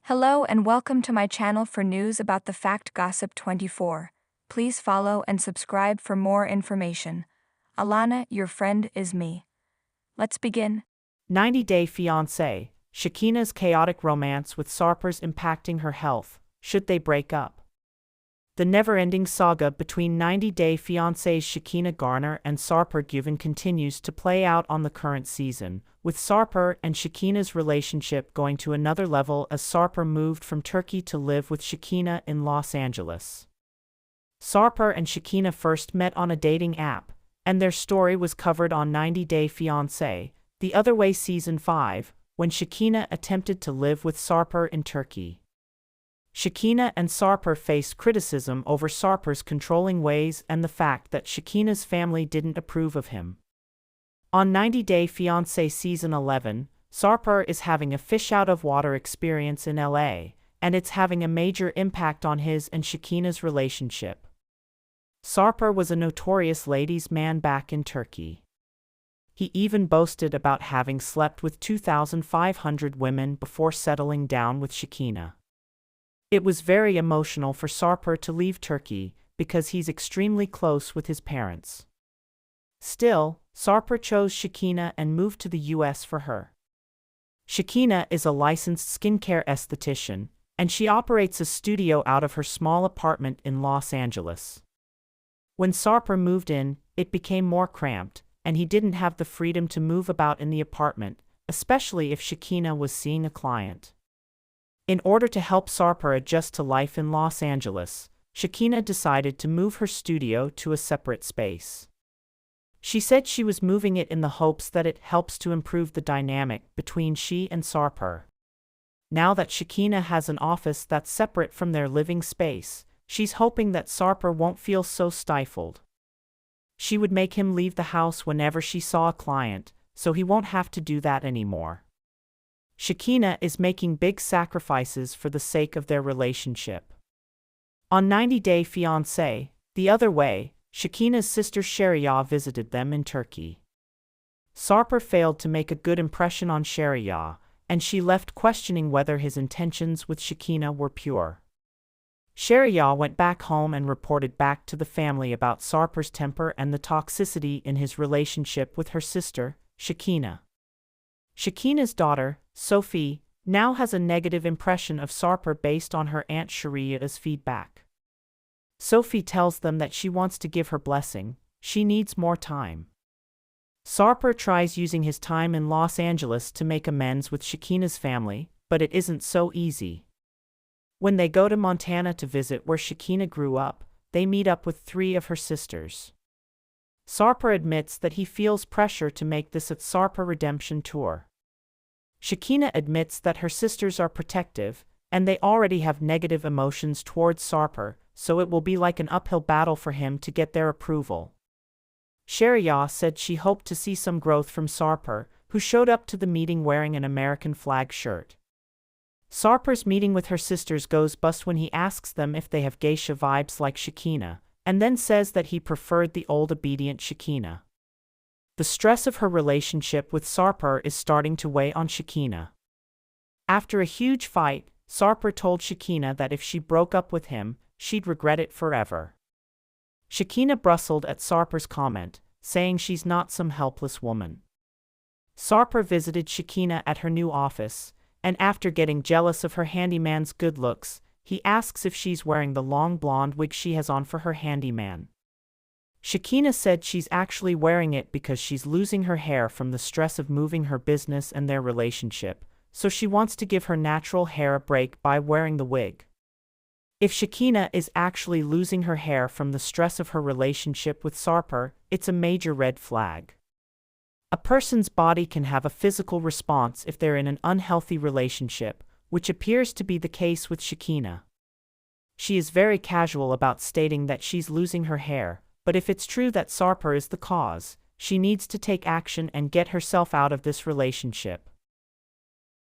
Hello and welcome to my channel for news about the Fact Gossip 24. Please follow and subscribe for more information. Alana, your friend, is me. Let's begin. 90-Day Fiancé, Shekinah's chaotic romance with Sarper's impacting her health. Should they break up? The never-ending saga between 90-Day Fiancé's Shekinah Garner and Sarper Guven continues to play out on the current season, with Sarper and Shekinah's relationship going to another level as Sarper moved from Turkey to live with Shekinah in Los Angeles. Sarper and Shekinah first met on a dating app, and their story was covered on 90-Day Fiancé, The Other Way Season 5, when Shekinah attempted to live with Sarper in Turkey. Shekinah and Sarper faced criticism over Sarper's controlling ways and the fact that Shekinah's family didn't approve of him. On 90-Day Fiancé Season 11, Sarper is having a fish-out-of-water experience in LA, and it's having a major impact on his and Shekinah's relationship. Sarper was a notorious ladies' man back in Turkey. He even boasted about having slept with 2,500 women before settling down with Shekinah. It was very emotional for Sarper to leave Turkey because he's extremely close with his parents. Still, Sarper chose Shekinah and moved to the US for her. Shekinah is a licensed skincare esthetician, and she operates a studio out of her small apartment in Los Angeles. When Sarper moved in, it became more cramped, and he didn't have the freedom to move about in the apartment, especially if Shekinah was seeing a client. In order to help Sarper adjust to life in Los Angeles, Shekinah decided to move her studio to a separate space. She said she was moving it in the hopes that it helps to improve the dynamic between she and Sarper. Now that Shekinah has an office that's separate from their living space, she's hoping that Sarper won't feel so stifled. She would make him leave the house whenever she saw a client, so he won't have to do that anymore. Shekinah is making big sacrifices for the sake of their relationship. On 90-Day Fiancé, The Other Way, Shekinah's sister Sheria visited them in Turkey. Sarper failed to make a good impression on Sheria, and she left questioning whether his intentions with Shekinah were pure. Sheria went back home and reported back to the family about Sarper's temper and the toxicity in his relationship with her sister, Shekinah. Shekinah's daughter, Sophie, now has a negative impression of Sarper based on her Aunt Sharia's feedback. Sophie tells them that she wants to give her blessing, she needs more time. Sarper tries using his time in Los Angeles to make amends with Shekinah's family, but it isn't so easy. When they go to Montana to visit where Shekinah grew up, they meet up with 3 of her sisters. Sarper admits that he feels pressure to make this a Sarper redemption tour. Shekinah admits that her sisters are protective, and they already have negative emotions towards Sarper, so it will be like an uphill battle for him to get their approval. Sheria said she hoped to see some growth from Sarper, who showed up to the meeting wearing an American flag shirt. Sarper's meeting with her sisters goes bust when he asks them if they have geisha vibes like Shekinah, and then says that he preferred the old obedient Shekinah. The stress of her relationship with Sarper is starting to weigh on Shekinah. After a huge fight, Sarper told Shekinah that if she broke up with him, she'd regret it forever. Shekinah bristled at Sarper's comment, saying she's not some helpless woman. Sarper visited Shekinah at her new office, and after getting jealous of her handyman's good looks, he asks if she's wearing the long blonde wig she has on for her handyman. Shekinah said she's actually wearing it because she's losing her hair from the stress of moving her business and their relationship, so she wants to give her natural hair a break by wearing the wig. If Shekinah is actually losing her hair from the stress of her relationship with Sarper, it's a major red flag. A person's body can have a physical response if they're in an unhealthy relationship, which appears to be the case with Shekinah. She is very casual about stating that she's losing her hair, but if it's true that Sarper is the cause, she needs to take action and get herself out of this relationship.